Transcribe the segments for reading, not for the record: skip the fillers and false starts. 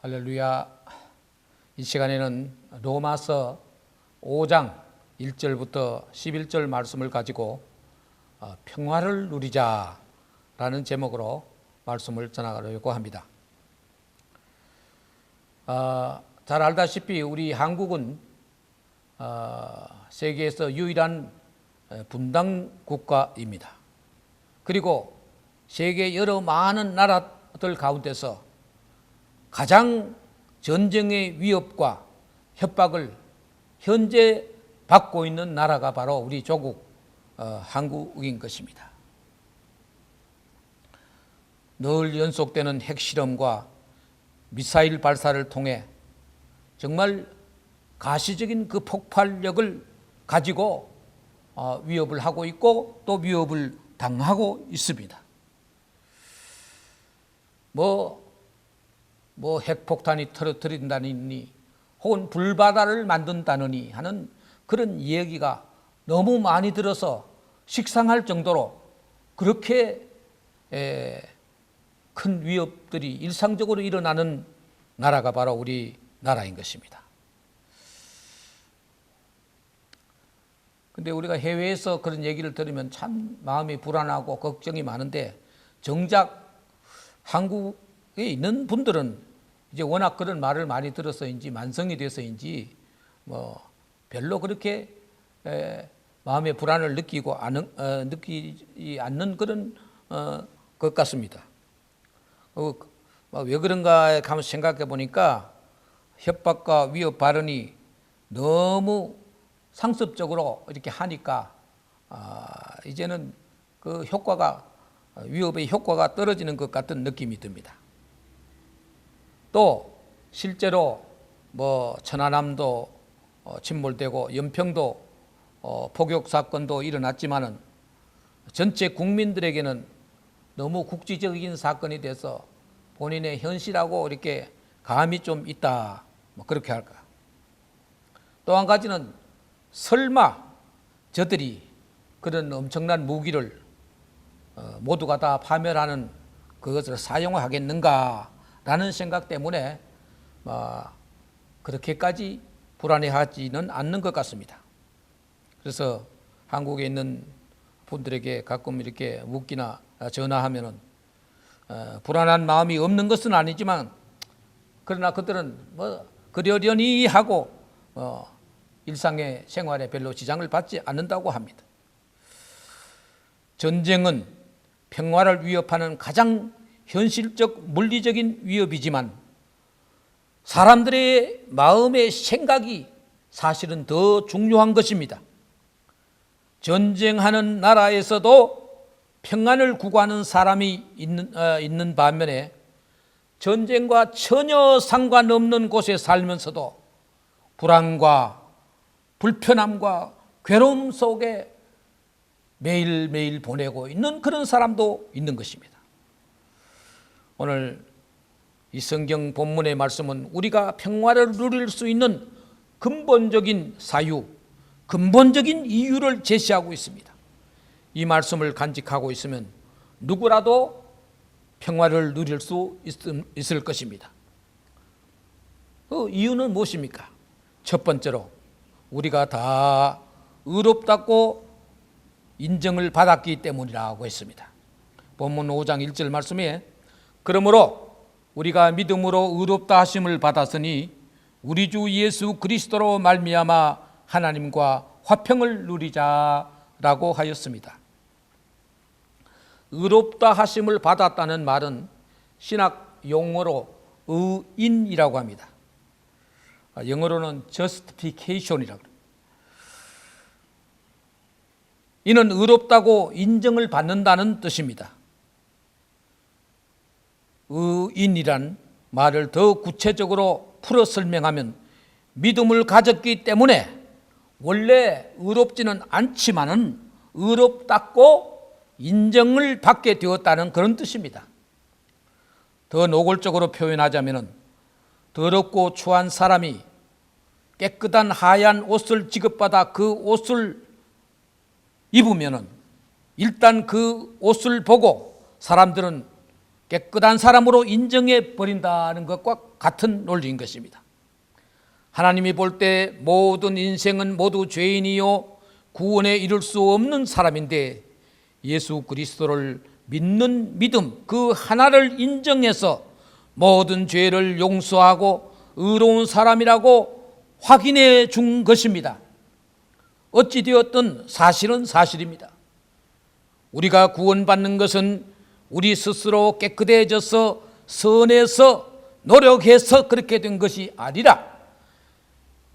할렐루야. 이 시간에는 로마서 5장 1절부터 11절 말씀을 가지고 평화를 누리자라는 제목으로 말씀을 전하려고 합니다. 잘 알다시피 우리 한국은 세계에서 유일한 분당 국가입니다. 그리고 세계 여러 많은 나라들 가운데서 가장 전쟁의 위협과 협박을 현재 받고 있는 나라가 바로 우리 조국 한국인 것입니다. 늘 연속되는 핵실험과 미사일 발사를 통해 정말 가시적인 그 폭발력을 가지고 위협을 하고 있고 또 위협을 당하고 있습니다. 핵폭탄이 터뜨린다느니 혹은 불바다를 만든다느니 하는 그런 이야기가 너무 많이 들어서 식상할 정도로 그렇게 큰 위협들이 일상적으로 일어나는 나라가 바로 우리 나라인 것입니다. 그런데 우리가 해외에서 그런 얘기를 들으면 참 마음이 불안하고 걱정이 많은데 정작 한국에 있는 분들은 이제 워낙 그런 말을 많이 들어서인지 만성이 돼서인지 별로 그렇게 마음의 불안을 느끼지 않는 그런 것 같습니다. 왜 그런가 하면 생각해 보니까 협박과 위협 발언이 너무 상습적으로 이렇게 하니까 이제는 그 위협의 효과가 떨어지는 것 같은 느낌이 듭니다. 또 실제로 천안함도 침몰되고 연평도 포격 사건도 일어났지만은 전체 국민들에게는 너무 국지적인 사건이 돼서 본인의 현실하고 이렇게 감이 좀 있다, 그렇게 할까. 또 한 가지는 설마 저들이 그런 엄청난 무기를 모두가 다 파멸하는 그것을 사용하겠는가라는 생각 때문에 그렇게까지 불안해하지는 않는 것 같습니다. 그래서 한국에 있는 분들에게 가끔 이렇게 묻기나 전화하면은 불안한 마음이 없는 것은 아니지만 그러나 그들은 그러려니 하고 일상의 생활에 별로 지장을 받지 않는다고 합니다. 전쟁은 평화를 위협하는 가장 현실적 물리적인 위협이지만 사람들의 마음의 생각이 사실은 더 중요한 것입니다. 전쟁하는 나라에서도 평안을 구하는 사람이 있는 반면에 전쟁과 전혀 상관없는 곳에 살면서도 불안과 불편함과 괴로움 속에 매일매일 보내고 있는 그런 사람도 있는 것입니다. 오늘 이 성경 본문의 말씀은 우리가 평화를 누릴 수 있는 근본적인 사유, 근본적인 이유를 제시하고 있습니다. 이 말씀을 간직하고 있으면 누구라도 평화를 누릴 수 있을 것입니다. 그 이유는 무엇입니까? 첫 번째로 우리가 다 의롭다고 인정을 받았기 때문이라고 했습니다. 본문 5장 1절 말씀에 그러므로 우리가 믿음으로 의롭다 하심을 받았으니 우리 주 예수 그리스도로 말미암아 하나님과 화평을 누리자라고 하였습니다. 의롭다 하심을 받았다는 말은 신학 용어로 의인이라고 합니다. 영어로는 justification이라고 합니다. 이는 의롭다고 인정을 받는다는 뜻입니다. 의인이란 말을 더 구체적으로 풀어 설명하면 믿음을 가졌기 때문에 원래 의롭지는 않지만은 의롭다고 인정을 받게 되었다는 그런 뜻입니다. 더 노골적으로 표현하자면은 더럽고 추한 사람이 깨끗한 하얀 옷을 지급받아 그 옷을 입으면은 일단 그 옷을 보고 사람들은 깨끗한 사람으로 인정해 버린다는 것과 같은 논리인 것입니다. 하나님이 볼 때 모든 인생은 모두 죄인이요 구원에 이를 수 없는 사람인데 예수 그리스도를 믿는 믿음 그 하나를 인정해서 모든 죄를 용서하고 의로운 사람이라고 확인해 준 것입니다. 어찌되었든 사실은 사실입니다. 우리가 구원받는 것은 우리 스스로 깨끗해져서 선해서 노력해서 그렇게 된 것이 아니라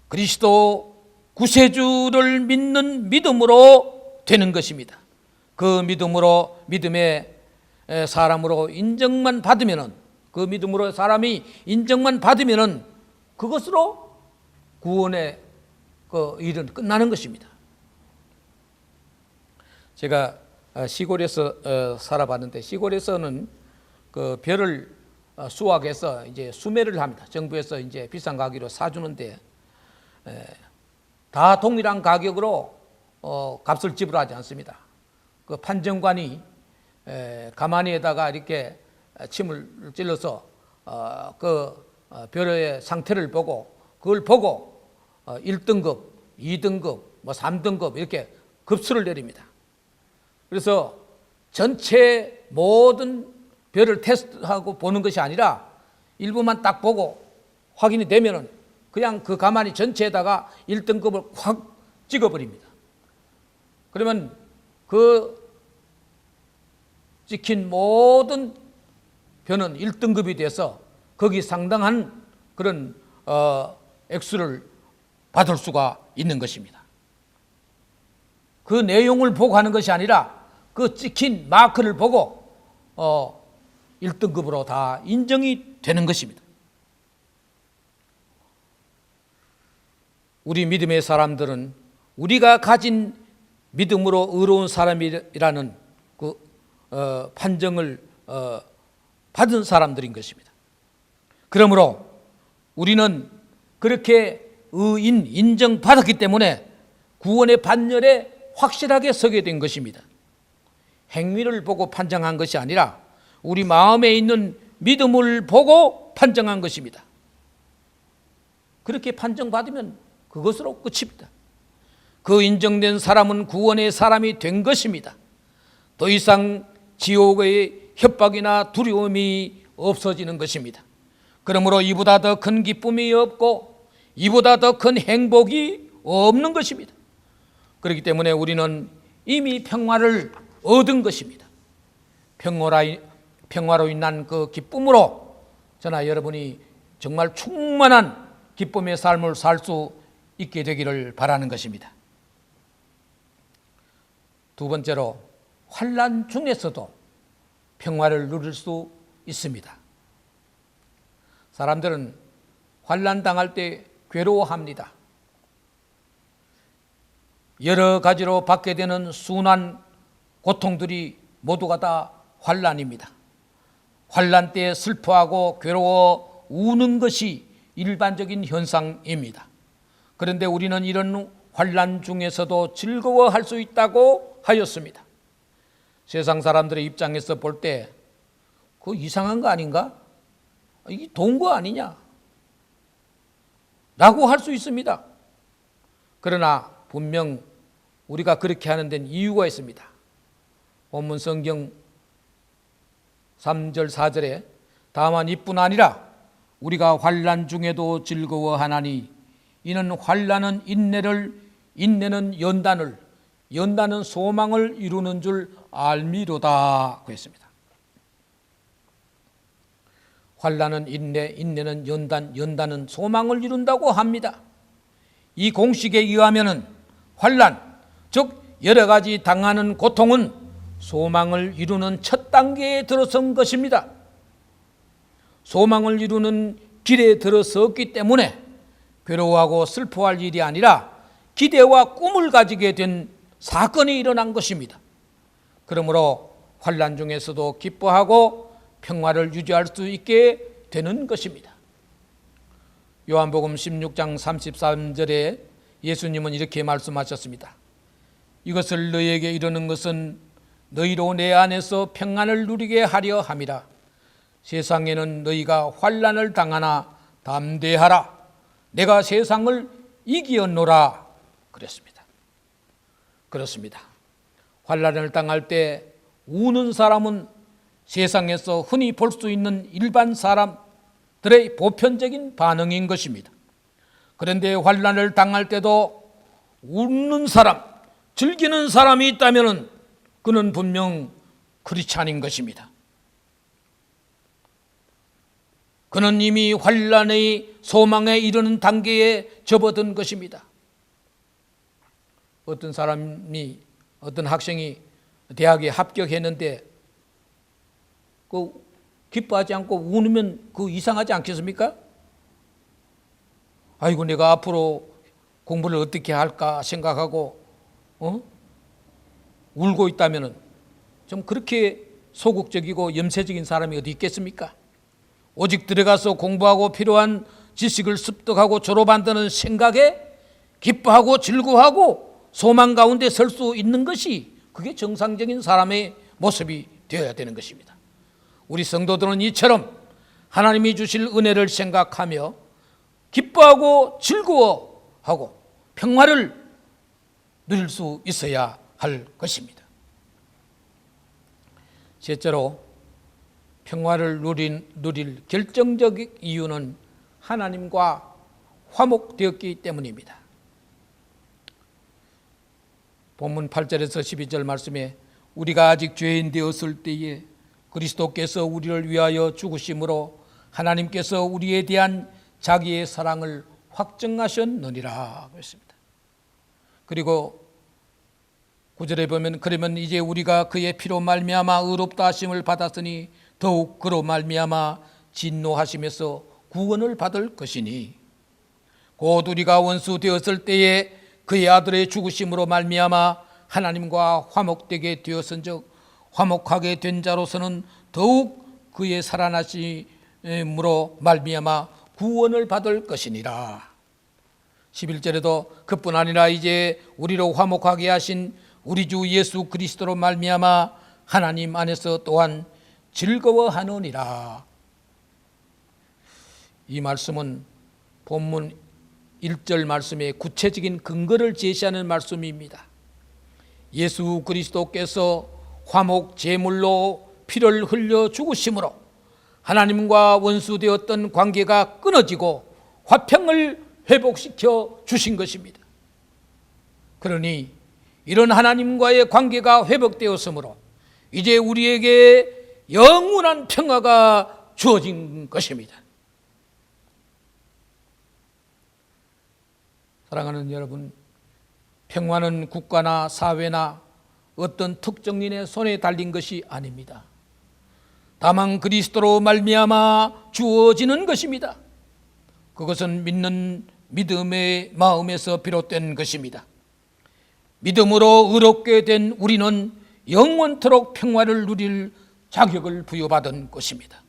그리스도 구세주를 믿는 믿음으로 되는 것입니다. 그 믿음의 사람으로 인정만 받으면은 그 믿음으로 사람이 인정만 받으면은 그것으로 구원의 그 일은 끝나는 것입니다. 제가 시골에서 살아봤는데 시골에서는 그 벼를 수확해서 이제 수매를 합니다. 정부에서 이제 비싼 가격으로 사주는데 다 동일한 가격으로 값을 지불하지 않습니다. 그 판정관이 가마니에다가 이렇게 침을 찔러서 그 벼의 상태를 보고 그걸 보고 1등급, 2등급, 뭐 3등급 이렇게 급수를 내립니다. 그래서 전체 모든 벼를 테스트하고 보는 것이 아니라 일부만 딱 보고 확인이 되면은 그냥 그 가마니 전체에다가 1등급을 확 찍어버립니다. 그러면 그 찍힌 모든 벼는 1등급이 돼서 거기 상당한 그런 액수를 받을 수가 있는 것입니다. 그 내용을 보고 하는 것이 아니라 그 찍힌 마크를 보고 1등급으로 다 인정이 되는 것입니다. 우리 믿음의 사람들은 우리가 가진 믿음으로 의로운 사람이라는 그 판정을 받은 사람들인 것입니다. 그러므로 우리는 그렇게 의인 인정받았기 때문에 구원의 반열에 확실하게 서게 된 것입니다. 행위를 보고 판정한 것이 아니라 우리 마음에 있는 믿음을 보고 판정한 것입니다. 그렇게 판정받으면 그것으로 끝입니다. 그 인정된 사람은 구원의 사람이 된 것입니다. 더 이상 지옥의 협박이나 두려움이 없어지는 것입니다. 그러므로 이보다 더 큰 기쁨이 없고 이보다 더 큰 행복이 없는 것입니다. 그렇기 때문에 우리는 이미 평화를 얻은 것입니다. 평화로 인한 그 기쁨으로 저나 여러분이 정말 충만한 기쁨의 삶을 살 수 있게 되기를 바라는 것입니다. 두 번째로 환난 중에서도 평화를 누릴 수 있습니다. 사람들은 환난 당할 때 괴로워합니다. 여러 가지로 받게 되는 순환 고통들이 모두가 다 환난입니다. 환난 때 슬퍼하고 괴로워 우는 것이 일반적인 현상입니다. 그런데 우리는 이런 환난 중에서도 즐거워할 수 있다고 하였습니다. 세상 사람들의 입장에서 볼 때 그거 이상한 거 아닌가? 이게 돈 거 아니냐? 라고 할 수 있습니다. 그러나 분명 우리가 그렇게 하는 데는 이유가 있습니다. 본문 성경 3절 4절에 다만 이뿐 아니라 우리가 환난 중에도 즐거워하나니 이는 환난은 인내를, 인내는 연단을, 연단은 소망을 이루는 줄 알미로다 그 했습니다. 환난은 인내, 인내는 연단, 연단은 소망을 이룬다고 합니다. 이 공식에 의하면은 환난, 즉 여러 가지 당하는 고통은 소망을 이루는 첫 단계에 들어선 것입니다. 소망을 이루는 길에 들어섰기 때문에 괴로워하고 슬퍼할 일이 아니라 기대와 꿈을 가지게 된 사건이 일어난 것입니다. 그러므로 환난 중에서도 기뻐하고 평화를 유지할 수 있게 되는 것입니다. 요한복음 16장 33절에 예수님은 이렇게 말씀하셨습니다. 이것을 너희에게 이르는 것은 너희로 내 안에서 평안을 누리게 하려 함이라. 세상에는 너희가 환난을 당하나 담대하라. 내가 세상을 이기었노라 그랬습니다. 그렇습니다. 환난을 당할 때 우는 사람은 세상에서 흔히 볼 수 있는 일반 사람들의 보편적인 반응인 것입니다. 그런데 환난을 당할 때도 웃는 사람, 즐기는 사람이 있다면 그는 분명 크리스찬인 것입니다. 그는 이미 환난의 소망에 이르는 단계에 접어든 것입니다. 어떤 학생이 대학에 합격했는데 기뻐하지 않고 우는 이상하지 않겠습니까? 아이고, 내가 앞으로 공부를 어떻게 할까 생각하고 울고 있다면 좀 그렇게 소극적이고 염세적인 사람이 어디 있겠습니까? 오직 들어가서 공부하고 필요한 지식을 습득하고 졸업한다는 생각에 기뻐하고 즐거워하고 소망 가운데 설 수 있는 것이 그게 정상적인 사람의 모습이 되어야 되는 것입니다. 우리 성도들은 이처럼 하나님이 주실 은혜를 생각하며 기뻐하고 즐거워하고 평화를 누릴 수 있어야 할 것입니다. 셋째로 평화를 누릴 결정적 이유는 하나님과 화목되었기 때문입니다. 본문 8절에서 12절 말씀에 우리가 아직 죄인 되었을 때에 그리스도께서 우리를 위하여 죽으심으로 하나님께서 우리에 대한 자기의 사랑을 확증하셨느니라 그랬습니다. 그리고 9절에 보면 그러면 이제 우리가 그의 피로 말미암아 의롭다 하심을 받았으니 더욱 그로 말미암아 진노하심에서 구원을 받을 것이니 곧 우리가 원수 되었을 때에 그의 아들의 죽으심으로 말미암아 하나님과 화목되게 되었은즉 화목하게 된 자로서는 더욱 그의 살아나심으로 말미암아 구원을 받을 것이니라. 11절에도 그뿐 아니라 이제 우리로 화목하게 하신 우리 주 예수 그리스도로 말미암아 하나님 안에서 또한 즐거워하느니라. 이 말씀은 본문 1절 말씀의 구체적인 근거를 제시하는 말씀입니다. 예수 그리스도께서 화목 제물로 피를 흘려 죽으심으로 하나님과 원수되었던 관계가 끊어지고 화평을 회복시켜 주신 것입니다. 그러니 이런 하나님과의 관계가 회복되었으므로 이제 우리에게 영원한 평화가 주어진 것입니다. 사랑하는 여러분, 평화는 국가나 사회나 어떤 특정인의 손에 달린 것이 아닙니다. 다만 그리스도로 말미암아 주어지는 것입니다. 그것은 믿는 믿음의 마음에서 비롯된 것입니다. 믿음으로 의롭게 된 우리는 영원토록 평화를 누릴 자격을 부여받은 것입니다.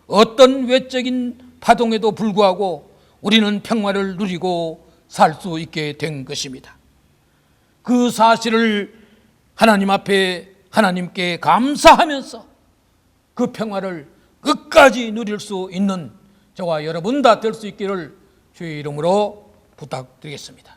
어떤 외적인 파동에도 불구하고 우리는 평화를 누리고 살 수 있게 된 것입니다. 그 사실을 하나님 앞에 하나님께 감사하면서 그 평화를 끝까지 누릴 수 있는 저와 여러분 다 될 수 있기를 주의 이름으로 부탁드리겠습니다.